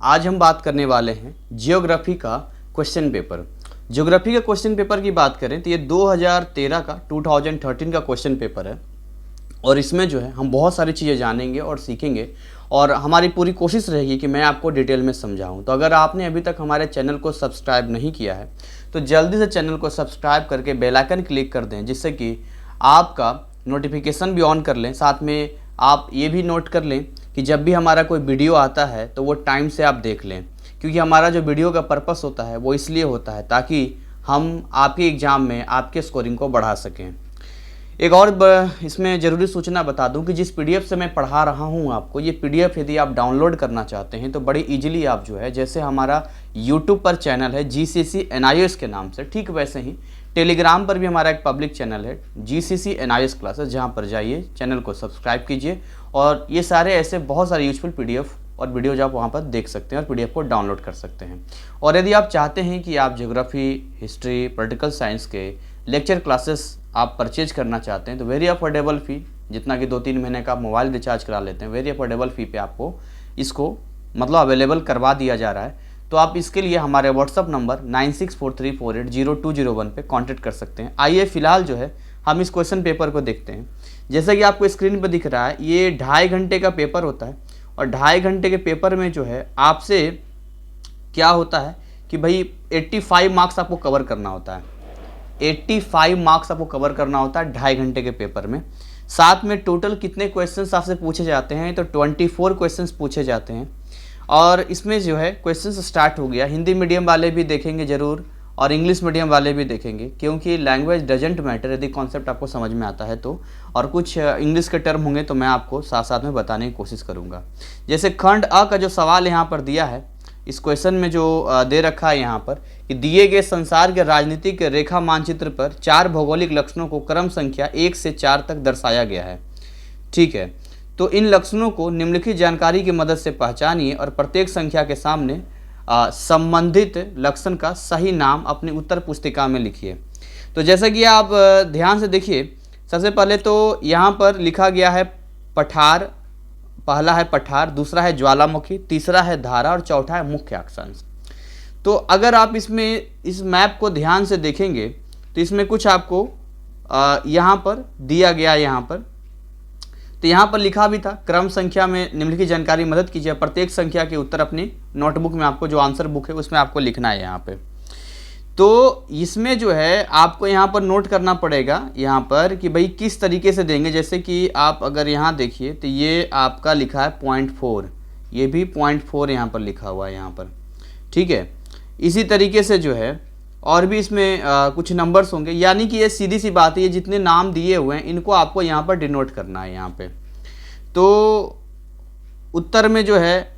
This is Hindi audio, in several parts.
आज हम बात करने वाले हैं जियोग्राफी का क्वेश्चन पेपर। जियोग्राफी का क्वेश्चन पेपर की बात करें तो ये 2013 का 2013 का क्वेश्चन पेपर है और इसमें जो है हम बहुत सारी चीज़ें जानेंगे और सीखेंगे और हमारी पूरी कोशिश रहेगी कि मैं आपको डिटेल में समझाऊं। तो अगर आपने अभी तक हमारे चैनल को सब्सक्राइब नहीं किया है तो जल्दी से चैनल को सब्सक्राइब करके बेल आइकन क्लिक कर दें, जिससे कि आपका नोटिफिकेशन भी ऑन कर लें। साथ में आप ये भी नोट कर लें कि जब भी हमारा कोई वीडियो आता है तो वो टाइम से आप देख लें, क्योंकि हमारा जो वीडियो का पर्पस होता है वो इसलिए होता है ताकि हम आपके एग्ज़ाम में आपके स्कोरिंग को बढ़ा सकें। एक और इसमें ज़रूरी सूचना बता दूं कि जिस पीडीएफ से मैं पढ़ा रहा हूं आपको, ये पीडीएफ यदि आप डाउनलोड करना चाहते हैं तो बड़ी इजीली आप जो है, जैसे हमारा यूट्यूब पर चैनल है GCC NIOS के नाम से, ठीक वैसे ही टेलीग्राम पर भी हमारा एक पब्लिक चैनल है GCC NIOS क्लासेस, जहां पर जाइए, चैनल को सब्सक्राइब कीजिए और ये सारे ऐसे बहुत सारे यूजफुल पीडीएफ और वीडियोज आप वहाँ पर देख सकते हैं और पीडीएफ को डाउनलोड कर सकते हैं। और यदि आप चाहते हैं कि आप ज्योग्राफी, हिस्ट्री, पॉलिटिकल साइंस के लेक्चर क्लासेस आप परचेज करना चाहते हैं तो वेरी अफोर्डेबल फ़ी, जितना कि 2-3 महीने का मोबाइल रिचार्ज करा लेते हैं, वेरी अफोर्डेबल फ़ी पे आपको इसको मतलब अवेलेबल करवा दिया जा रहा है। तो आप इसके लिए हमारे व्हाट्सअप नंबर 9643480201 पे कांटेक्ट कर सकते हैं। आइए फ़िलहाल जो है हम इस क्वेश्चन पेपर को देखते हैं। जैसा कि आपको स्क्रीन पर दिख रहा है, ये 2.5 घंटे का पेपर होता है और 2.5 घंटे के पेपर में जो है आपसे क्या होता है कि भाई 85 मार्क्स आपको कवर करना होता है। 85 मार्क्स आपको कवर करना होता है 2.5 घंटे के पेपर में। साथ में टोटल कितने क्वेश्चंस आपसे पूछे जाते हैं तो 24 क्वेश्चंस पूछे जाते हैं। और इसमें जो है क्वेश्चंस स्टार्ट हो गया। हिंदी मीडियम वाले भी देखेंगे ज़रूर और इंग्लिश मीडियम वाले भी देखेंगे, क्योंकि लैंग्वेज डजेंट मैटर यदि कॉन्सेप्ट आपको समझ में आता है तो। और कुछ इंग्लिश के टर्म होंगे तो मैं आपको साथ साथ में बताने की कोशिश करूँगा। जैसे खंड अ का जो सवाल यहाँ पर दिया है, इस क्वेश्चन में जो दे रखा है यहाँ पर कि दिए गए संसार के राजनीतिक रेखा मानचित्र पर 4 भौगोलिक लक्षणों को क्रम संख्या 1 से 4 तक दर्शाया गया है। ठीक है, तो इन लक्षणों को निम्नलिखित जानकारी की मदद से पहचानिए और प्रत्येक संख्या के सामने संबंधित लक्षण का सही नाम अपनी उत्तर पुस्तिका में लिखिए। तो जैसा कि आप ध्यान से देखिए, सबसे पहले तो यहाँ पर लिखा गया है पठार, पहला है पठार, दूसरा है ज्वालामुखी, तीसरा है धारा और चौथा है मुख्य अक्षांश। तो अगर आप इसमें इस मैप को ध्यान से देखेंगे तो इसमें कुछ आपको यहाँ पर दिया गया, यहाँ पर तो यहाँ पर लिखा भी था क्रम संख्या में निम्नलिखित जानकारी मदद कीजिए, प्रत्येक संख्या के उत्तर अपनी नोटबुक में, आपको जो आंसर बुक है उसमें आपको लिखना है यहाँ पे। तो इसमें जो है आपको यहाँ पर नोट करना पड़ेगा यहाँ पर कि भाई किस तरीके से देंगे। जैसे कि आप अगर यहाँ देखिए तो ये आपका लिखा है 0.4, ये भी 0.4 यहाँ पर लिखा हुआ है यहाँ पर। ठीक है, इसी तरीके से जो है और भी इसमें कुछ नंबर्स होंगे, यानी कि ये सीधी सी बात है, ये जितने नाम दिए हुए हैं इनको आपको यहाँ पर डिनोट करना है यहाँ पे। तो उत्तर में जो है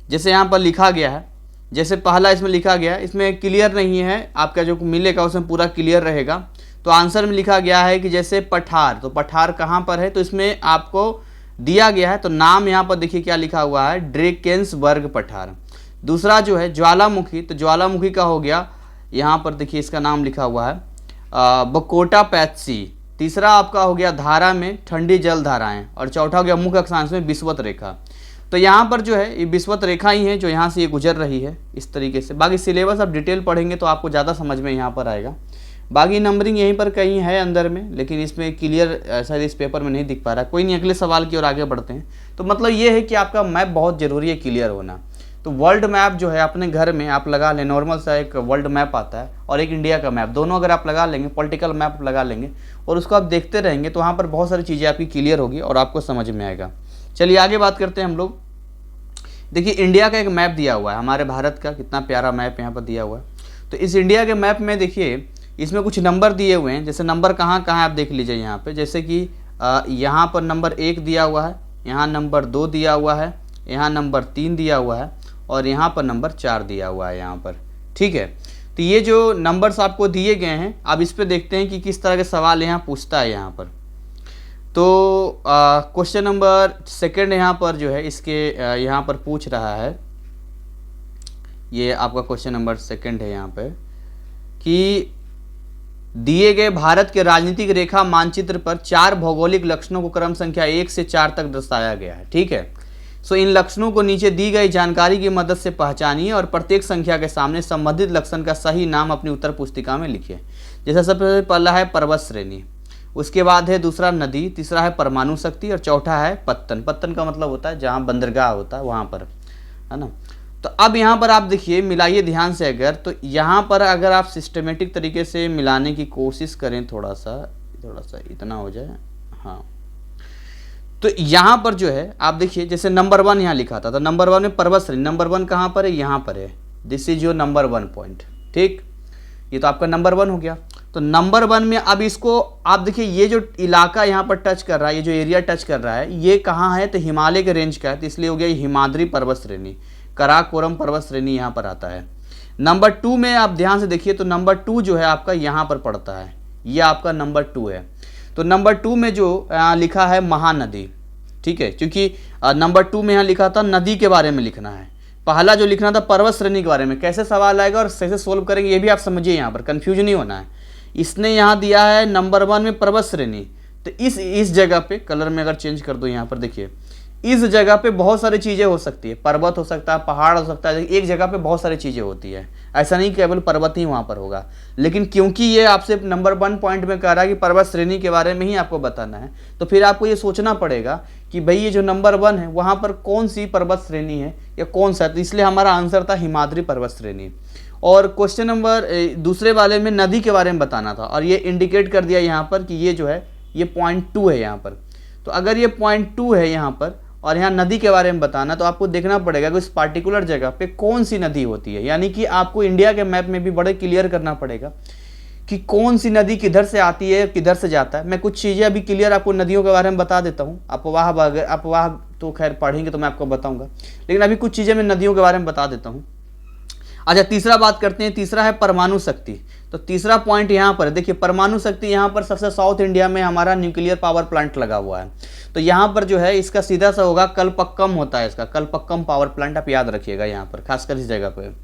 जैसे यहाँ पर लिखा गया है, जैसे पहला इसमें लिखा गया है, इसमें क्लियर नहीं है, आपका जो मिलेगा उसमें पूरा क्लियर रहेगा। तो आंसर में लिखा गया है कि जैसे पठार, तो पठार कहाँ पर है, तो इसमें आपको दिया गया है, तो नाम यहाँ पर देखिए क्या लिखा हुआ है, ड्रेकेंसबर्ग पठार। दूसरा जो है ज्वालामुखी, तो ज्वालामुखी का हो गया, यहाँ पर देखिए इसका नाम लिखा हुआ है बकोटा पैत्सी। तीसरा आपका हो गया धारा में ठंडी जल धाराएं और चौथा हो गया मुख्य अक्षांश में विषुवत रेखा। तो यहाँ पर जो है ये विषुवत रेखा ही है जो यहाँ से ये गुजर रही है इस तरीके से। बाकी सिलेबस आप डिटेल पढ़ेंगे तो आपको ज़्यादा समझ में यहाँ पर आएगा। बाकी नंबरिंग यहीं पर कहीं है अंदर में, लेकिन इसमें क्लियर शायद इस पेपर में नहीं दिख पा रहा है। कोई नहीं, अगले सवाल की ओर आगे बढ़ते हैं। तो मतलब ये है कि आपका मैप बहुत ज़रूरी है क्लियर होना। तो वर्ल्ड मैप जो है अपने घर में आप लगा लें, नॉर्मल सा एक वर्ल्ड मैप आता है और एक इंडिया का मैप, दोनों अगर आप लगा लेंगे, पॉलिटिकल मैप लगा लेंगे और उसको आप देखते रहेंगे तो वहाँ पर बहुत सारी चीज़ें आपकी क्लियर होगी और आपको समझ में आएगा। चलिए आगे बात करते हैं हम लोग। देखिए इंडिया का एक मैप दिया हुआ है, हमारे भारत का कितना प्यारा मैप यहाँ पर दिया हुआ है। तो इस इंडिया के मैप में देखिए इसमें कुछ नंबर दिए हुए हैं। जैसे नंबर कहाँ कहाँ आप देख लीजिए यहाँ पे, जैसे कि यहाँ पर नंबर 1 दिया हुआ है, यहाँ नंबर 2 दिया हुआ है, यहाँ नंबर 3 दिया हुआ है और यहाँ पर नंबर 4 दिया हुआ है यहाँ पर। ठीक है, तो ये जो नंबर्स आपको दिए गए हैं, अब इस पे देखते हैं कि किस तरह के सवाल यहाँ पूछता है यहाँ पर। तो क्वेश्चन नंबर 2 यहाँ पर जो है इसके यहाँ पर पूछ रहा है, ये आपका क्वेश्चन नंबर 2 है यहाँ पे कि दिए गए भारत के राजनीतिक रेखा मानचित्र पर 4 भौगोलिक लक्षणों को क्रम संख्या 1 से 4 तक दर्शाया गया है। ठीक है, सो इन लक्षणों को नीचे दी गई जानकारी की मदद से पहचानिए और प्रत्येक संख्या के सामने संबंधित लक्षण का सही नाम अपनी उत्तर पुस्तिका में लिखिए। जैसे सबसे पहला है पर्वत श्रेणी, उसके बाद है दूसरा नदी, तीसरा है परमाणु शक्ति और चौथा है पत्तन। पत्तन का मतलब होता है जहाँ बंदरगाह होता है वहाँ पर, है ना। तो अब यहाँ पर आप देखिए, मिलाइए ध्यान से अगर, तो यहाँ पर अगर आप सिस्टमेटिक तरीके से मिलाने की कोशिश करें, थोड़ा सा इतना हो जाए, हाँ, तो यहाँ पर जो है आप देखिए, जैसे नंबर 1 यहाँ लिखा था, तो नंबर 1 में पर्वत श्रेणी, नंबर 1 कहाँ पर है, यहाँ पर है, this is your number 1 point, ठीक, ये तो आपका नंबर 1 हो गया। तो नंबर 1 में अब इसको आप देखिए, ये जो इलाका यहाँ पर टच कर रहा है, ये जो एरिया टच कर रहा है, ये कहाँ है, तो हिमालय के रेंज का है, तो इसलिए हो गया हिमाद्री पर्वत श्रेणी, कराकोरम पर्वत श्रेणी यहाँ पर आता है। नंबर 2 में आप ध्यान से देखिए, तो नंबर 2 जो है आपका यहाँ पर पड़ता है, ये आपका नंबर 2 है। तो नंबर 2 में जो लिखा है महानदी, ठीक है, क्योंकि नंबर 2 में यहाँ लिखा था नदी के बारे में लिखना है, पहला जो लिखना था पर्वत श्रेणी के बारे में। कैसे सवाल आएगा और कैसे सोल्व करेंगे ये भी आप समझिए, यहाँ पर कंफ्यूज नहीं होना है। इसने यहाँ दिया है नंबर 1 में पर्वत श्रेणी, तो इस जगह पे कलर में अगर चेंज कर दो, यहाँ पर देखिए, इस जगह पे बहुत सारी चीज़ें हो सकती है, पर्वत हो सकता है, पहाड़ हो सकता है, एक जगह पे बहुत सारी चीज़ें होती है, ऐसा नहीं केवल पर्वत ही वहाँ पर होगा। लेकिन क्योंकि ये आपसे नंबर 1 पॉइंट में कह रहा है कि पर्वत श्रेणी के बारे में ही आपको बताना है, तो फिर आपको ये सोचना पड़ेगा कि भाई ये जो नंबर 1 है वहाँ पर कौन सी पर्वत श्रेणी है या कौन सा, तो इसलिए हमारा आंसर था हिमाद्री पर्वत श्रेणी। और क्वेश्चन नंबर दूसरे वाले में नदी के बारे में बताना था, और ये इंडिकेट कर दिया यहाँ पर कि ये जो है ये पॉइंट 2 है यहाँ पर। तो अगर ये पॉइंट 2 है यहाँ पर और यहाँ नदी के बारे में बताना, तो आपको देखना पड़ेगा कि इस पार्टिकुलर जगह पे कौन सी नदी होती है, यानी कि आपको इंडिया के मैप में भी बड़े क्लियर करना पड़ेगा कि कौन सी नदी किधर से आती है, किधर से जाता है। मैं कुछ चीज़ें अभी क्लियर आपको नदियों के बारे में बता देता हूँ, आप वहाँ तो खैर पढ़ेंगे तो मैं आपको बताऊँगा, लेकिन अभी कुछ चीज़ें मैं नदियों के बारे में बता देता हूँ। अच्छा, तीसरा बात करते हैं, तीसरा है परमाणु शक्ति। तो तीसरा पॉइंट यहाँ पर देखिए, परमाणु शक्ति यहाँ पर सबसे साउथ इंडिया में हमारा न्यूक्लियर पावर प्लांट लगा हुआ है, तो यहाँ पर जो है इसका सीधा सा होगा कलपक्कम होता है, इसका कलपक्कम पावर प्लांट आप याद रखिएगा यहाँ पर, खासकर इस जगह पर।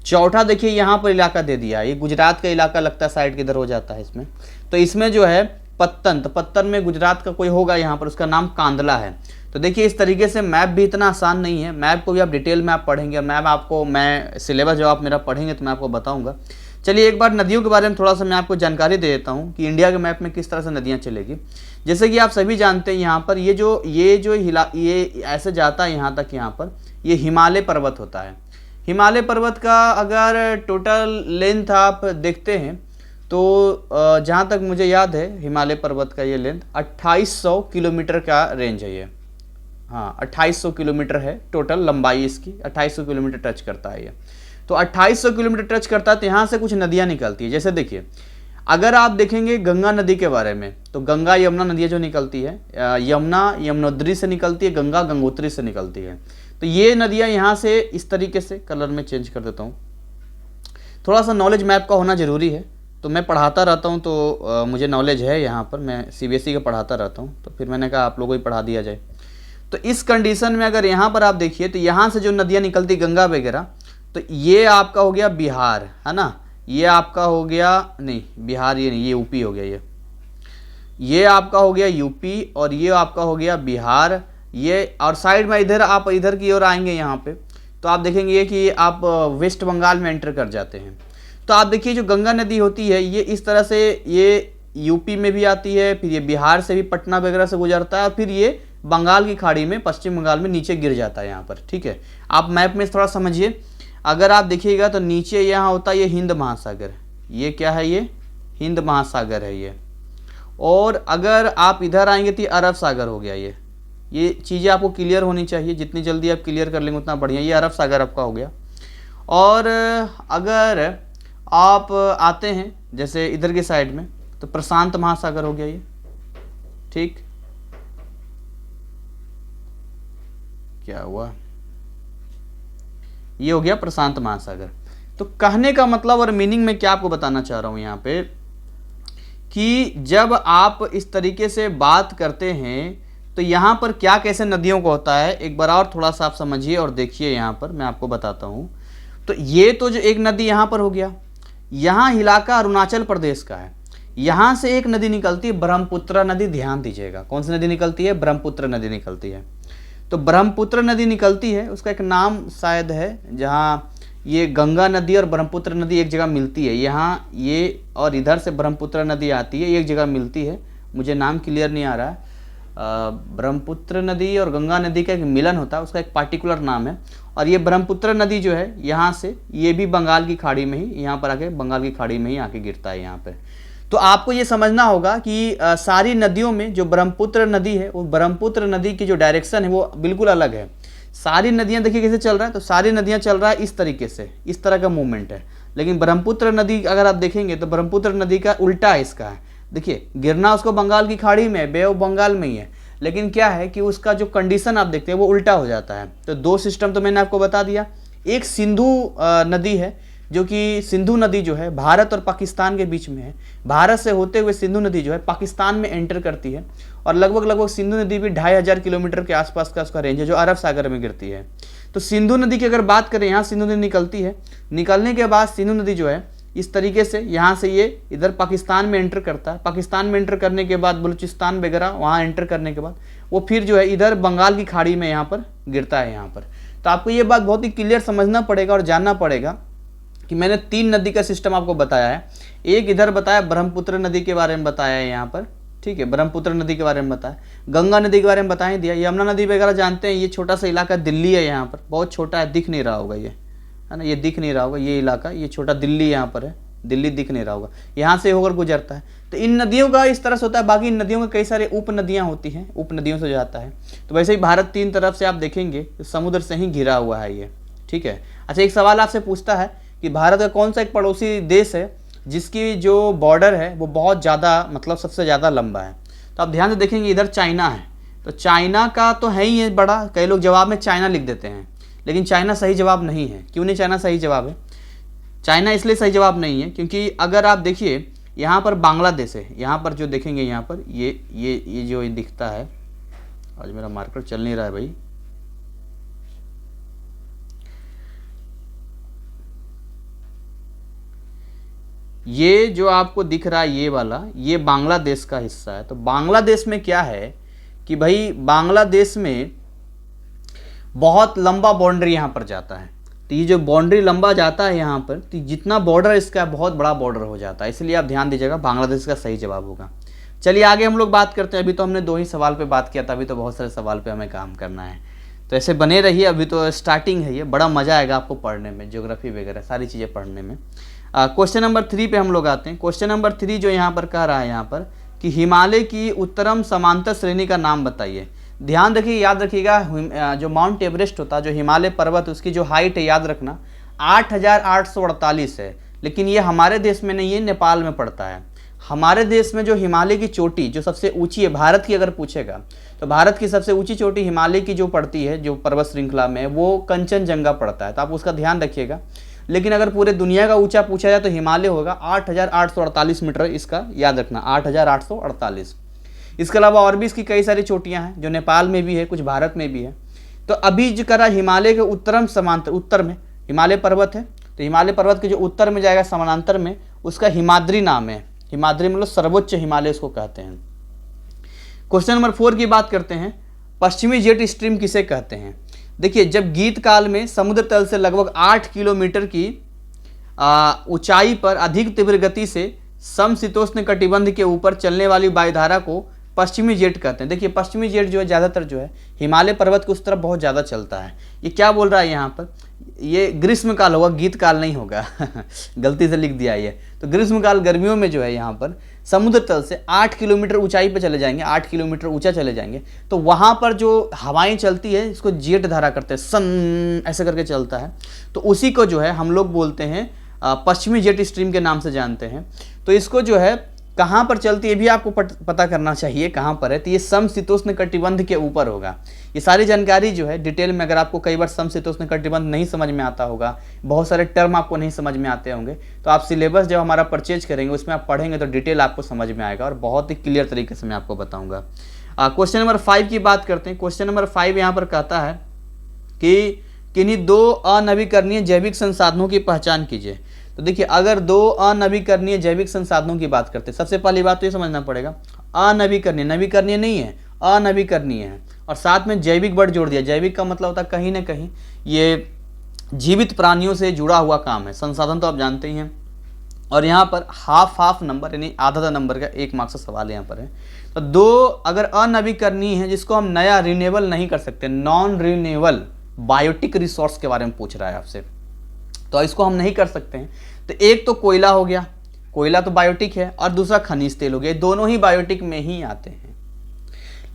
चौथा देखिए यहाँ पर इलाका दे दिया है, ये गुजरात का इलाका लगता है, साइड किधर हो जाता है इसमें, तो इसमें जो है पत्तन, तो पत्तन में गुजरात का कोई होगा यहाँ पर, उसका नाम कांदला है। तो देखिए इस तरीके से मैप भी इतना आसान नहीं है, मैप को भी आप डिटेल में आप पढ़ेंगे, मैं सिलेबस जब आप मेरा पढ़ेंगे तो मैं आपको बताऊंगा। चलिए एक बार नदियों के बारे में थोड़ा सा मैं आपको जानकारी दे देता हूँ कि इंडिया के मैप में किस तरह से नदियाँ चलेगी। जैसे कि आप सभी जानते हैं यहाँ पर ये ऐसे जाता है यहाँ तक, यहाँ पर ये हिमालय पर्वत होता है। हिमालय पर्वत का अगर टोटल लेंथ आप देखते हैं तो जहाँ तक मुझे याद है हिमालय पर्वत का ये लेंथ 2800 किलोमीटर का रेंज है ये, हाँ 2800 किलोमीटर है टोटल लंबाई इसकी, 2800 किलोमीटर टच करता है ये। तो 2800 किलोमीटर टच करता है, तो यहाँ से कुछ नदियाँ निकलती है। जैसे देखिए, अगर आप देखेंगे गंगा नदी के बारे में, तो गंगा यमुना नदियाँ जो निकलती है, यमुना यमुनोत्री से निकलती है, गंगा गंगोत्री से निकलती है। तो ये नदियाँ यहाँ से इस तरीके से, कलर में चेंज कर देता हूँ, थोड़ा सा नॉलेज मैप का होना ज़रूरी है, तो मैं पढ़ाता रहता हूँ, तो मुझे नॉलेज है यहाँ पर, मैं CBSE का पढ़ाता रहता हूँ, तो फिर मैंने कहा आप लोगों को ही पढ़ा दिया जाए। तो इस कंडीशन में अगर यहाँ पर आप देखिए, तो यहाँ से जो नदियाँ निकलती गंगा वगैरह, तो ये आपका हो गया बिहार, है ना, ये आपका हो गया, नहीं बिहार ये नहीं, ये यूपी हो गया, ये आपका हो गया यूपी, और ये आपका हो गया बिहार, ये और साइड में इधर आप इधर की ओर आएंगे यहाँ पे, तो आप देखेंगे कि आप वेस्ट बंगाल में एंटर कर जाते हैं। तो आप देखिए जो गंगा नदी होती है ये इस तरह से ये यूपी में भी आती है, फिर ये बिहार से भी पटना वगैरह से गुजरता है, और फिर ये बंगाल की खाड़ी में, पश्चिम बंगाल में नीचे गिर जाता है यहाँ पर, ठीक है। आप मैप में थोड़ा समझिए, अगर आप देखिएगा तो नीचे यहाँ होता है ये हिंद महासागर, ये क्या है, ये हिंद महासागर है ये, और अगर आप इधर आएंगे तो अरब सागर हो गया ये चीज़ें आपको क्लियर होनी चाहिए, जितनी जल्दी आप क्लियर कर लेंगे उतना बढ़िया। ये अरब सागर आपका हो गया। और अगर आप आते हैं जैसे इधर के साइड में, तो प्रशांत महासागर हो गया ये, ठीक, क्या हुआ, ये हो गया प्रशांत महासागर। तो कहने का मतलब और मीनिंग में क्या आपको बताना चाह रहा हूं यहाँ पे, कि जब आप इस तरीके से बात करते हैं तो यहाँ पर क्या कैसे नदियों को होता है, एक बार और थोड़ा सा आप समझिए और देखिए, यहाँ पर मैं आपको बताता हूँ। तो ये तो जो एक नदी यहाँ पर हो गया, यहाँ इलाका अरुणाचल प्रदेश का है, यहाँ से एक नदी निकलती है ब्रह्मपुत्र नदी, ध्यान दीजिएगा, कौन सी नदी निकलती है, ब्रह्मपुत्र नदी निकलती है। तो ब्रह्मपुत्र नदी निकलती है, उसका एक नाम शायद है, जहाँ ये गंगा नदी और ब्रह्मपुत्र नदी एक जगह मिलती है, यहाँ ये और इधर से ब्रह्मपुत्र नदी आती है, एक जगह मिलती है, मुझे नाम क्लियर नहीं आ रहा है। ब्रह्मपुत्र नदी और गंगा नदी का एक मिलन होता है, उसका एक पार्टिकुलर नाम है। और ये ब्रह्मपुत्र नदी जो है यहाँ से, ये भी बंगाल की खाड़ी में ही, यहाँ पर आके बंगाल की खाड़ी में ही आके गिरता है यहाँ पे। तो आपको ये समझना होगा कि सारी नदियों में जो ब्रह्मपुत्र नदी है, वो ब्रह्मपुत्र नदी की जो डायरेक्शन है वो बिल्कुल अलग है। सारी नदियाँ देखिए कैसे चल रहा है, तो सारी नदियाँ चल रहा है इस तरीके से, इस तरह का मूवमेंट है। लेकिन ब्रह्मपुत्र नदी अगर आप देखेंगे तो ब्रह्मपुत्र नदी का उल्टा है इसका है। देखिए गिरना उसको बंगाल की खाड़ी में, बे ऑफ बंगाल में ही है, लेकिन क्या है कि उसका जो कंडीशन आप देखते हैं वो उल्टा हो जाता है। तो दो सिस्टम तो मैंने आपको बता दिया। एक सिंधु नदी है, जो कि सिंधु नदी जो है भारत और पाकिस्तान के बीच में है। भारत से होते हुए सिंधु नदी जो है पाकिस्तान में एंटर करती है, और लगभग सिंधु नदी भी 2500 किलोमीटर के आसपास का उसका रेंज है, जो अरब सागर में गिरती है। तो सिंधु नदी की अगर बात करें, यहाँ सिंधु नदी निकलती है, निकलने के बाद सिंधु नदी जो है इस तरीके से यहाँ से ये इधर पाकिस्तान में एंटर करता है। पाकिस्तान में एंटर करने के बाद बलूचिस्तान वगैरह वहाँ एंटर करने के बाद वो फिर जो है इधर बंगाल की खाड़ी में यहाँ पर गिरता है यहाँ पर। तो आपको ये बात बहुत ही क्लियर समझना पड़ेगा और जानना पड़ेगा कि मैंने 3 नदी का सिस्टम आपको बताया है। एक इधर बताया, ब्रह्मपुत्र नदी के बारे में बताया है यहाँ पर, ठीक है, ब्रह्मपुत्र नदी के बारे में बताया, गंगा नदी के बारे में बता ही दिया, यमुना नदी वगैरह जानते हैं। ये छोटा सा इलाका दिल्ली है, यहाँ पर बहुत छोटा है, दिख नहीं रहा होगा ये, है ना, ये दिख नहीं रहा होगा ये इलाका, ये छोटा दिल्ली यहाँ पर है, दिल्ली दिख नहीं रहा होगा, यहाँ से होकर गुजरता है। तो इन नदियों का इस तरह से होता है। बाकी इन नदियों के कई सारे उप नदियाँ होती हैं, उप नदियों से जाता है। तो वैसे ही भारत 3 तरफ से आप देखेंगे समुद्र से ही घिरा हुआ है ये, ठीक है। अच्छा, एक सवाल आपसे पूछता है कि भारत का कौन सा एक पड़ोसी देश है जिसकी जो बॉर्डर है वो बहुत ज़्यादा, मतलब सबसे ज़्यादा लंबा है। तो आप ध्यान से देखेंगे इधर चाइना है, तो चाइना का तो है ही है बड़ा, कई लोग जवाब में चाइना लिख देते हैं, लेकिन चाइना सही जवाब नहीं है। क्यों नहीं चाइना सही जवाब है? चाइना इसलिए सही जवाब नहीं है क्योंकि अगर आप देखिए यहाँ पर बांग्लादेश है, यहाँ पर जो देखेंगे यहाँ पर ये जो दिखता है, आज मेरा मार्कर चल नहीं रहा है भाई, ये जो आपको दिख रहा है ये वाला, ये बांग्लादेश का हिस्सा है। तो बांग्लादेश में क्या है कि भाई बांग्लादेश में बहुत लंबा बाउंड्री यहाँ पर जाता है। तो ये जो बाउंड्री लंबा जाता है यहाँ पर, तो जितना बॉर्डर इसका बहुत बड़ा बॉर्डर हो जाता है, इसलिए आप ध्यान दीजिएगा, बांग्लादेश का सही जवाब होगा। चलिए आगे हम लोग बात करते हैं। अभी तो हमने 2 ही सवाल पे बात किया था, अभी तो बहुत सारे सवाल पे हमें काम करना है। तो ऐसे बने रहिए, अभी तो स्टार्टिंग है, ये बड़ा मज़ा आएगा आपको पढ़ने में, ज्योग्राफी वगैरह सारी चीज़ें पढ़ने में। क्वेश्चन नंबर 3 पे हम लोग आते हैं। क्वेश्चन नंबर 3 जो यहाँ पर कह रहा है यहाँ पर कि हिमालय की उत्तरम समांतर श्रेणी का नाम बताइए। ध्यान रखिए, याद रखिएगा, जो माउंट एवरेस्ट होता है, जो हिमालय पर्वत, उसकी जो हाइट है याद रखना 8848 है। लेकिन ये हमारे देश में नहीं, ये नेपाल में पड़ता है। हमारे देश में जो हिमालय की चोटी जो सबसे ऊंची है, भारत की अगर पूछेगा तो भारत की सबसे ऊंची चोटी हिमालय की जो पड़ती है, जो पर्वत श्रृंखला में, वो कंचनजंगा पड़ता है। तो आप उसका ध्यान रखिएगा। लेकिन अगर पूरे दुनिया का ऊंचा पूछा जाए तो हिमालय होगा 8848 मीटर, इसका याद रखना 8848। इसके अलावा और भी इसकी कई सारी चोटियां हैं, जो नेपाल में भी है, कुछ भारत में भी है। तो अभी जो करा हिमालय के उत्तरम समांतर, उत्तर में हिमालय पर्वत है, तो हिमालय पर्वत के जो उत्तर में जाएगा समानांतर में, उसका हिमाद्री नाम है। हिमाद्री मतलब सर्वोच्च हिमालय इसको कहते हैं। क्वेश्चन नंबर 4 की बात करते हैं। पश्चिमी जेट स्ट्रीम किसे कहते हैं? देखिए, जब गीत काल में समुद्र तल से लगभग 8 किलोमीटर की ऊंचाई पर अधिक तीव्र गति से समशीतोष्ण कटिबंध के ऊपर चलने वाली वायुधारा को पश्चिमी जेट कहते हैं। देखिए, पश्चिमी जेट जो है ज़्यादातर जो है हिमालय पर्वत के उस तरफ बहुत ज़्यादा चलता है। ये क्या बोल रहा है यहाँ पर, ये ग्रीष्म काल होगा, गीत काल नहीं होगा गलती से लिख दिया ये। तो ग्रीष्म काल गर्मियों में जो है यहाँ पर समुद्र तल से 8 किलोमीटर ऊंचाई पे चले जाएंगे, 8 किलोमीटर ऊंचा चले जाएंगे, तो वहाँ पर जो हवाएं चलती है इसको जेट धारा करते हैं, सन ऐसे करके चलता है। तो उसी को जो है हम लोग बोलते हैं पश्चिमी जेट स्ट्रीम के नाम से जानते हैं। तो इसको जो है कहाँ पर चलती है भी आपको पता करना चाहिए, कहाँ पर है। तो ये समशीतोष्ण कटिबंध के ऊपर होगा। ये सारी जानकारी जो है डिटेल में, अगर आपको कई बार समशीतोष्ण कटिबंध नहीं समझ में आता होगा, बहुत सारे टर्म आपको नहीं समझ में आते होंगे, तो आप सिलेबस जब हमारा परचेज करेंगे उसमें आप पढ़ेंगे तो डिटेल आपको समझ में आएगा और बहुत ही क्लियर तरीके से मैं आपको बताऊँगा। क्वेश्चन नंबर 5 की बात करते हैं। क्वेश्चन नंबर 5 यहाँ पर कहता है कि किन्हीं 2 अनवीकरणीय जैविक संसाधनों की पहचान कीजिए। तो देखिए, अगर 2 अनवीकरणीय जैविक संसाधनों की बात करते हैं, सबसे पहली बात तो ये समझना पड़ेगा, अनवीकरणीय, नवीकरणीय नहीं है, अनवीकरणीय है। और साथ में जैविक वर्ड जोड़ दिया। जैविक का मतलब होता है कहीं ना कहीं ये जीवित प्राणियों से जुड़ा हुआ काम है, संसाधन तो आप जानते ही हैं। और यहाँ पर हाफ नंबर यानी आधा नंबर का 1 मार्क्स का सवाल यहाँ पर है। तो 2 अगर अनवीकरणीय है जिसको हम नया रिन्यूएबल नहीं कर सकते, नॉन रिन्यूएबल बायोटिक रिसोर्स के बारे में पूछ रहा है आपसे, तो इसको हम नहीं कर सकते हैं। तो एक तो कोयला हो गया, कोयला तो बायोटिक है, और दूसरा खनिज तेल हो गया, दोनों ही बायोटिक में ही आते हैं।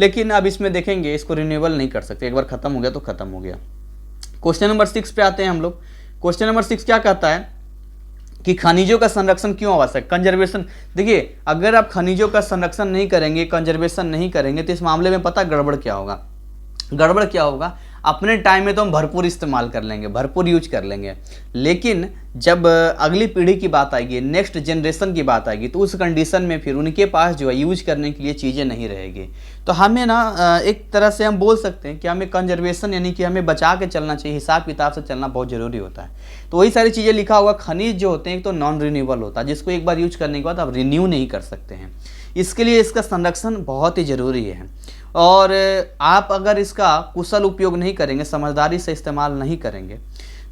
लेकिन अब इसमें देखेंगे इसको रिन्यूएबल नहीं कर सकते, एक बार खत्म हो गया तो खत्म हो गया। क्वेश्चन नंबर 6 पे आते हैं हम लोग। क्वेश्चन नंबर 6 क्या कहता है कि खनिजों का संरक्षण क्यों आवश्यक, कंजर्वेशन। देखिए अगर आप खनिजों का संरक्षण नहीं करेंगे, कंजर्वेशन नहीं करेंगे, तो इस मामले में पता गड़बड़ क्या होगा। गड़बड़ क्या होगा, अपने टाइम में तो हम भरपूर इस्तेमाल कर लेंगे, भरपूर यूज कर लेंगे, लेकिन जब अगली पीढ़ी की बात आएगी, नेक्स्ट जनरेशन की बात आएगी, तो उस कंडीशन में फिर उनके पास जो है यूज करने के लिए चीज़ें नहीं रहेगी। तो हमें ना एक तरह से हम बोल सकते हैं कि हमें कंजर्वेशन यानी कि हमें बचा के चलना चाहिए, हिसाब किताब से चलना बहुत ज़रूरी होता है। तो वही सारी चीज़ें लिखा हुआ। खनिज जो होते हैं एक तो नॉन रिन्यूएबल होता है, जिसको एक बार यूज करने के बाद आप रिन्यू नहीं कर सकते हैं, इसके लिए इसका संरक्षण बहुत ही ज़रूरी है। और आप अगर इसका कुशल उपयोग नहीं करेंगे, समझदारी से इस्तेमाल नहीं करेंगे,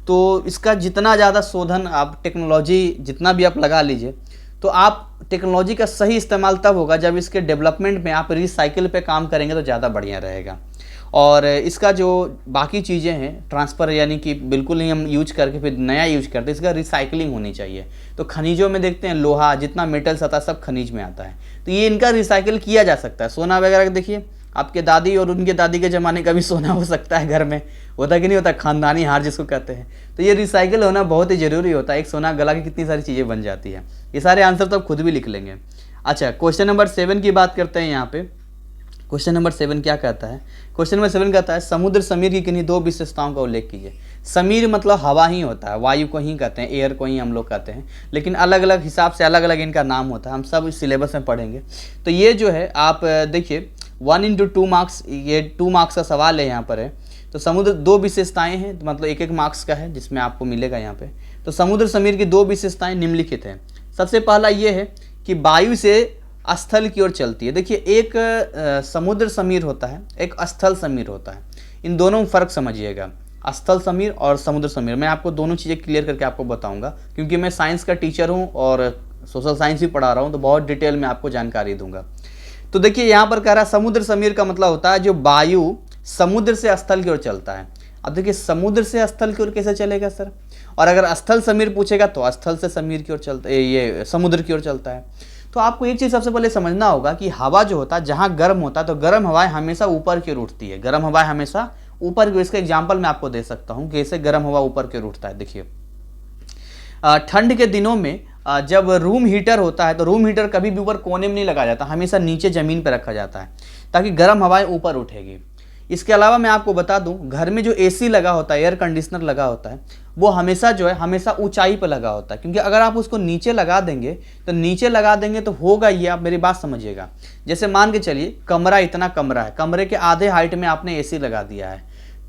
तो इसका जितना ज़्यादा शोधन आप टेक्नोलॉजी जितना भी आप लगा लीजिए, तो आप टेक्नोलॉजी का सही इस्तेमाल तब होगा जब इसके डेवलपमेंट में आप रिसाइकिल पे काम करेंगे तो ज़्यादा बढ़िया रहेगा। और इसका जो बाकी चीज़ें हैं ट्रांसफ़र यानी कि बिल्कुल ही हम यूज करके फिर नया यूज करते हैं, इसका रिसाइकलिंग होनी चाहिए। तो खनिजों में देखते हैं लोहा जितना मेटल्स आता है सब खनिज में आता है, तो ये इनका रिसाइकिल किया जा सकता है। सोना वगैरह देखिए, आपके दादी और उनके दादी के ज़माने का भी सोना हो सकता है घर में, होता कि नहीं होता, खानदानी हार जिसको कहते हैं। तो ये रिसाइकिल होना बहुत ही ज़रूरी होता है। एक सोना गला की कितनी सारी चीज़ें बन जाती है। ये सारे आंसर तो आप खुद भी लिख लेंगे। अच्छा, क्वेश्चन नंबर 7 की बात करते हैं यहाँ पे। क्वेश्चन नंबर 7 क्या कहता है, क्वेश्चन नंबर 7 कहता है समुद्र समीर की किन्हीं 2 विशेषताओं का उल्लेख कीजिए। समीर मतलब हवा ही होता है, वायु को ही कहते हैं, एयर को ही हम लोग कहते हैं, लेकिन अलग अलग हिसाब से अलग अलग इनका नाम होता है, हम सब इस सिलेबस में पढ़ेंगे। तो ये जो है आप देखिए 1 into 2 मार्क्स, ये 2 मार्क्स का सवाल है यहाँ पर है। तो समुद्र 2 विशेषताएं हैं, तो मतलब 1-1 मार्क्स का है जिसमें आपको मिलेगा यहाँ पे। तो समुद्र समीर की 2 विशेषताएं निम्नलिखित हैं। सबसे पहला ये है कि वायु से स्थल की ओर चलती है। देखिए एक समुद्र समीर होता है, एक स्थल समीर होता है, इन दोनों में फ़र्क समझिएगा। स्थल समीर और समुद्र समीर, मैं आपको दोनों चीज़ें क्लियर करके आपको बताऊंगा, क्योंकि मैं साइंस का टीचर हूँ और सोशल साइंस भी पढ़ा रहा हूँ, तो बहुत डिटेल में आपको जानकारी दूंगा। तो देखिए यहाँ पर कह रहा है समुद्र समीर का मतलब होता है जो वायु समुद्र से स्थल की ओर चलता है। अब देखिए समुद्र से स्थल की ओर कैसे चलेगा सर, और अगर स्थल समीर पूछेगा तो स्थल से समीर की ओर चलता है, ये समुद्र की ओर चलता है। तो आपको एक चीज़ सबसे पहले समझना होगा कि हवा जो होता है जहाँ गर्म होता है तो गर्म हवाएं हमेशा ऊपर की ओर उठती है, गर्म हवाएं हमेशा ऊपर की ओर। इसका एग्जाम्पल मैं आपको दे सकता हूँ कैसे गर्म हवा ऊपर की ओर उठता है। देखिए ठंड के दिनों में जब रूम हीटर होता है तो रूम हीटर कभी भी ऊपर कोने में नहीं लगाया जाता, हमेशा नीचे ज़मीन पर रखा जाता है ताकि गर्म हवाएं ऊपर उठेगी। इसके अलावा मैं आपको बता दूं घर में जो एसी लगा होता है, एयर कंडीशनर लगा होता है, वो हमेशा जो है हमेशा ऊंचाई पर लगा होता है, क्योंकि अगर आप उसको नीचे लगा देंगे तो होगा ये, आप मेरी बात समझिएगा। जैसे मान के चलिए कमरा इतना कमरा है, कमरे के आधे हाइट में आपने एसी लगा दिया है,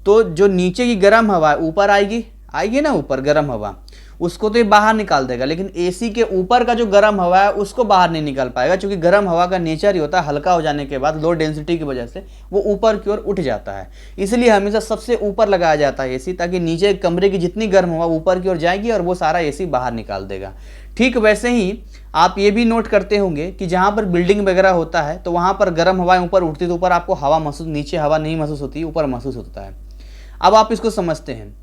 तो जो नीचे की गर्म हवा है ऊपर आएगी ना, ऊपर गर्म हवा, उसको तो ये बाहर निकाल देगा, लेकिन एसी के ऊपर का जो गर्म हवा है उसको बाहर नहीं निकाल पाएगा, क्योंकि गर्म हवा का नेचर ही होता है हल्का हो जाने के बाद लो डेंसिटी की वजह से वो ऊपर की ओर उठ जाता है। इसलिए हमेशा सबसे ऊपर लगाया जाता है एसी, ताकि नीचे कमरे की जितनी गर्म हवा ऊपर की ओर जाएगी और वो सारा एसी बाहर निकाल देगा। ठीक वैसे ही आप ये भी नोट करते होंगे कि जहाँ पर बिल्डिंग वगैरह होता है तो वहाँ पर गर्म हवाएं ऊपर उठती, तो ऊपर आपको हवा महसूस, नीचे हवा नहीं महसूस होती, ऊपर महसूस होता है। अब आप इसको समझते हैं।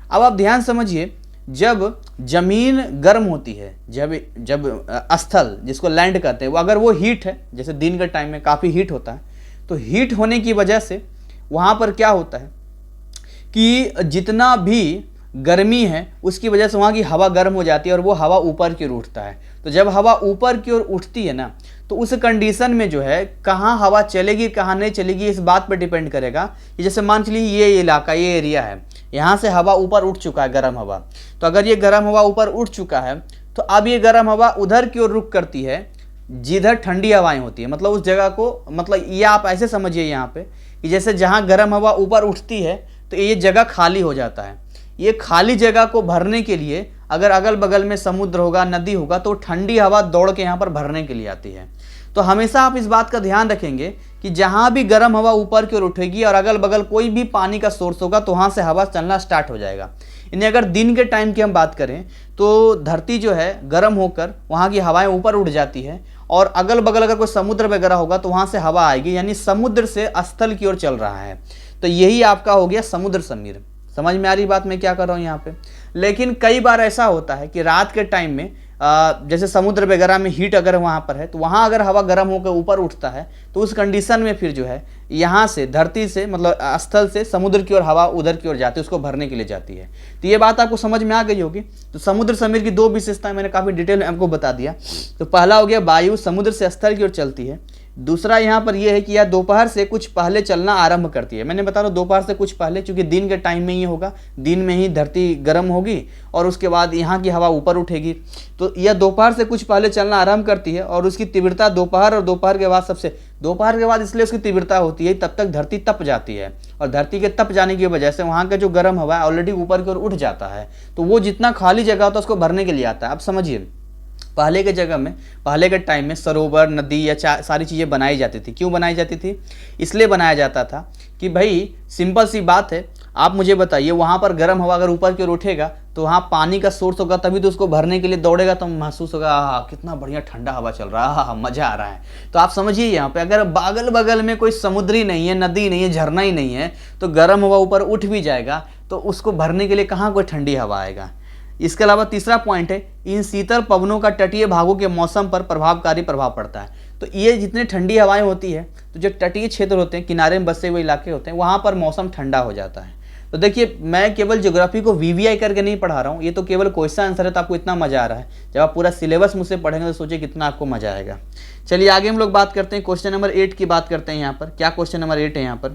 अब आप ध्यान समझिए, जब जमीन गर्म होती है, जब स्थल जिसको लैंड कहते हैं, वो अगर वो हीट है, जैसे दिन के टाइम में काफ़ी हीट होता है, तो हीट होने की वजह से वहाँ पर क्या होता है कि जितना भी गर्मी है उसकी वजह से वहाँ की हवा गर्म हो जाती है और वो हवा ऊपर की ओर उठता है। तो जब हवा ऊपर की ओर उठती है ना, तो उस कंडीशन में जो है कहाँ हवा चलेगी कहाँ नहीं चलेगी इस बात पर डिपेंड करेगा। जैसे मान चलिए ये इलाका, ये एरिया है, यहाँ से हवा ऊपर उठ चुका है गर्म हवा, तो अगर ये गर्म हवा ऊपर उठ चुका है तो अब ये गर्म हवा उधर की ओर रुख करती है जिधर ठंडी हवाएं होती है। मतलब उस जगह को, मतलब ये आप ऐसे समझिए यहाँ पे कि जैसे जहाँ गर्म हवा ऊपर उठती है तो ये जगह खाली हो जाता है। ये खाली जगह को भरने के लिए अगर अगल बगल में समुद्र होगा, नदी होगा, तो ठंडी हवा दौड़ के यहाँ पर भरने के लिए आती है। तो हमेशा आप इस बात का ध्यान रखेंगे कि जहाँ भी गर्म हवा ऊपर की ओर उठेगी और अगल बगल कोई भी पानी का सोर्स होगा तो वहाँ से हवा चलना स्टार्ट हो जाएगा। यानी अगर दिन के टाइम की हम बात करें तो धरती जो है गर्म होकर वहाँ की हवाएं ऊपर उठ जाती है और अगल बगल अगर कोई समुद्र वगैरह होगा तो वहाँ से हवा आएगी, यानी समुद्र से स्थल की ओर चल रहा है। तो यही आपका हो गया समुद्र समीर। समझ में आ रही बात मैं क्या कर रहा हूँ यहाँ पे। लेकिन कई बार ऐसा होता है कि रात के टाइम में जैसे समुद्र वगैरह में हीट अगर वहाँ पर है तो वहाँ अगर हवा गर्म होकर ऊपर उठता है तो उस कंडीशन में फिर जो है यहाँ से धरती से मतलब स्थल से समुद्र की ओर हवा उधर की ओर जाती है, उसको भरने के लिए जाती है। तो ये बात आपको समझ में आ गई होगी। तो समुद्र समीर की दो विशेषताएं मैंने काफ़ी डिटेल में आपको बता दिया। तो पहला हो गया वायु समुद्र से स्थल की ओर चलती है। दूसरा यहाँ पर यह है कि यह दोपहर से कुछ पहले चलना आरंभ करती है। मैंने बता रहा हूँ दोपहर से कुछ पहले, क्योंकि दिन के टाइम में ये होगा, दिन में ही धरती गर्म होगी और उसके बाद यहाँ की हवा ऊपर उठेगी। तो यह दोपहर से कुछ पहले चलना आरंभ करती है और उसकी तीव्रता दोपहर और दोपहर के बाद सबसे दोपहर के बाद इसलिए उसकी तीव्रता होती है तब तक धरती तप जाती है और धरती के तप जाने की वजह से वहाँ का जो गर्म हवा है ऑलरेडी ऊपर की ओर उठ जाता है। तो वो जितना खाली जगह होता है उसको भरने के लिए आता है। आप समझिए पहले के जगह में, पहले के टाइम में सरोवर, नदी या सारी चीज़ें बनाई जाती थी। क्यों बनाई जाती थी? इसलिए बनाया जाता था कि भाई सिंपल सी बात है, आप मुझे बताइए वहाँ पर गर्म हवा अगर ऊपर की ओर उठेगा तो वहाँ पानी का सोर्स होगा, तभी तो उसको भरने के लिए दौड़ेगा, तो महसूस होगा कितना बढ़िया ठंडा हवा चल रहा है, मज़ा आ रहा है। तो आप समझिए यहाँ पे अगर अगल बगल में कोई समुद्री नहीं है, नदी नहीं है, झरना ही नहीं है, तो गर्म हवा ऊपर उठ भी जाएगा तो उसको भरने के लिए कहाँ कोई ठंडी हवा आएगा। इसके अलावा तीसरा पॉइंट है, इन शीतल पवनों का तटीय भागों के मौसम पर प्रभावकारी प्रभाव पड़ता है। तो ये जितने ठंडी हवाएं होती है तो जो तटीय क्षेत्र होते हैं, किनारे में बसे हुए इलाके होते हैं, वहाँ पर मौसम ठंडा हो जाता है। तो देखिए मैं केवल ज्योग्राफी को वीवीआई करके नहीं पढ़ा रहा हूँ, ये तो केवल क्वेश्चन आंसर है, तो आपको इतना मजा आ रहा है। जब आप पूरा सिलेबस मुझसे पढ़ेंगे तो सोचिए कितना आपको मजा आएगा। चलिए आगे हम लोग बात करते हैं, क्वेश्चन नंबर 8 की बात करते हैं। यहाँ पर क्या क्वेश्चन नंबर 8 है? यहाँ पर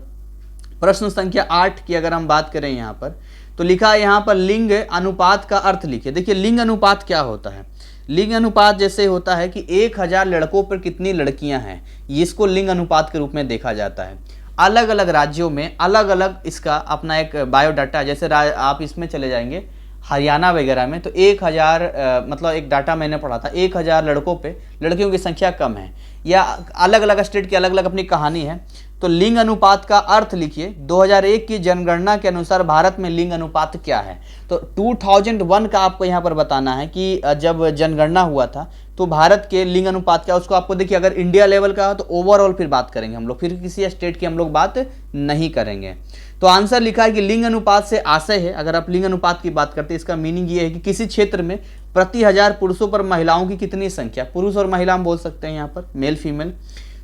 प्रश्न संख्या 8 की अगर हम बात करें यहाँ पर तो लिखा है यहाँ पर लिंग अनुपात का अर्थ लिखिए। देखिए लिंग अनुपात क्या होता है? लिंग अनुपात जैसे होता है कि 1000 लड़कों पर कितनी लड़कियां हैं, इसको लिंग अनुपात के रूप में देखा जाता है। अलग अलग राज्यों में अलग अलग इसका अपना एक बायोडाटा है। जैसे आप इसमें चले जाएंगे हरियाणा वगैरह में तो 1000 मतलब एक डाटा मैंने पढ़ा था, 1000 लड़कों पे लड़कियों की संख्या कम है, या अलग अलग स्टेट की अलग अलग अपनी कहानी है। तो लिंग अनुपात का अर्थ लिखिए। 2001 की जनगणना के अनुसार भारत में लिंग अनुपात क्या है? तो 2001 का आपको यहाँ पर बताना है कि जब जनगणना हुआ था तो भारत के लिंग अनुपात क्या, उसको आपको देखिए अगर इंडिया लेवल का हो तो ओवरऑल फिर बात करेंगे हम लोग, फिर किसी स्टेट की हम लोग बात नहीं करेंगे। तो आंसर लिखा है कि लिंग अनुपात से आशय है, अगर आप लिंग अनुपात की बात करते हैं इसका मीनिंग ये है कि किसी क्षेत्र में प्रति 1000 पुरुषों पर महिलाओं की कितनी संख्या, पुरुष और महिला हम बोल सकते हैं यहाँ पर, मेल फीमेल।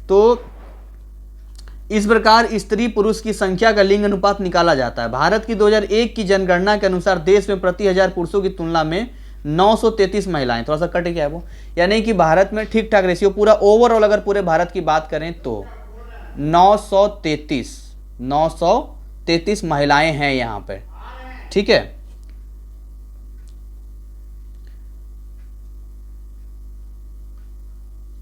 तो इस प्रकार स्त्री पुरुष की संख्या का लिंग अनुपात निकाला जाता है। भारत की 2001 की जनगणना के अनुसार देश में प्रति 1000 पुरुषों की तुलना में 933 महिलाएं, थोड़ा सा कट गया है वो, यानी कि भारत में ठीक ठाक रेशियो पूरा ओवरऑल अगर पूरे भारत की बात करें तो 933 महिलाएं हैं यहाँ पे, ठीक है।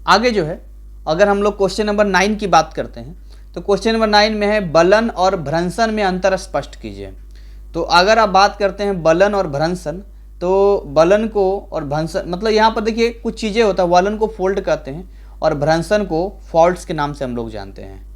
आगे जो है अगर हम लोग क्वेश्चन नंबर 9 की बात करते हैं तो क्वेश्चन नंबर 9 में है बलन और भ्रंशन में अंतर स्पष्ट कीजिए। तो अगर आप बात करते हैं बलन और भ्रंशन, तो बलन को और भ्रंशन मतलब यहाँ पर देखिए कुछ चीज़ें होता है, बलन को फोल्ड कहते हैं और भ्रंशन को फॉल्ट्स के नाम से हम लोग जानते हैं।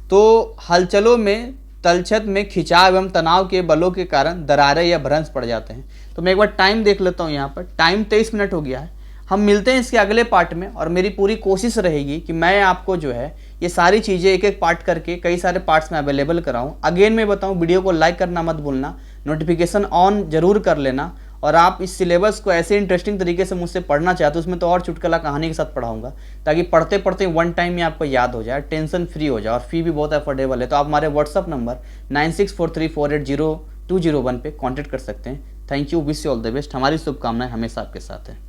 तो हलचलों में तलछट में खिंचाव एवं तनाव के बलों के कारण दरारें या भ्रंश पड़ जाते हैं। तो मैं एक बार टाइम देख लेता हूँ, यहाँ पर टाइम 23 मिनट हो गया है। हम मिलते हैं इसके अगले पार्ट में और मेरी पूरी कोशिश रहेगी कि मैं आपको जो है ये सारी चीज़ें एक एक पार्ट करके कई सारे पार्ट्स में अवेलेबल कराऊं। अगेन मैं बताऊं, वीडियो को लाइक करना मत भूलना, नोटिफिकेशन ऑन जरूर कर लेना, और आप इस सिलेबस को ऐसे इंटरेस्टिंग तरीके से मुझसे पढ़ना चाहते हो, उसमें तो और चुटकुला कहानी के साथ पढ़ाऊंगा ताकि पढ़ते पढ़ते वन टाइम में आपको याद हो जाए, टेंशन फ्री हो जाए, और फी भी बहुत अफोर्डेबल है। तो आप हमारे व्हाट्सअप नंबर 9643480201 पे कॉन्टैक्ट कर सकते हैं। Thank you, wish you all the best. हमारी शुभकामनाएं हमेशा आपके साथ है।